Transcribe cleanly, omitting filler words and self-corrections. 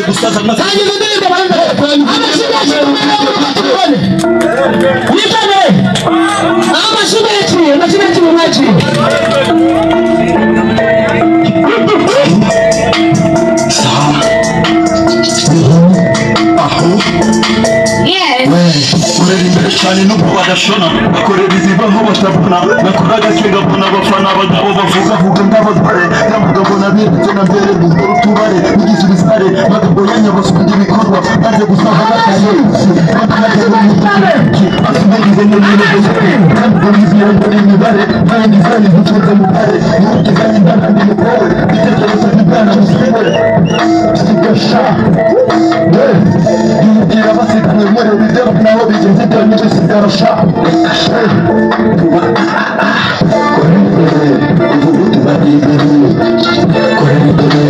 amaze gusaza maze tangiza indirimbo yitane amashimeki mwaci kurera imbere cyane n'ubwo badashona bakorera izibaho batabona bakora agakenga mbona abafana abagabo bavuga nk'abagore n'abagabo nabiretse na mbere dukora utubare bigize ibisare bagabo yanyabasundi ibikorwa maze gusaba bataye asigagize n'ibintu kandi biziranye n'imibare kandi zari zitunze mu kare n'uteganya indana n'umukore bitekerezo by'ibwana musibere sigasha yibwira basiganwe muri bidero nabo bigenze byo n'ibisi byarasha Correr,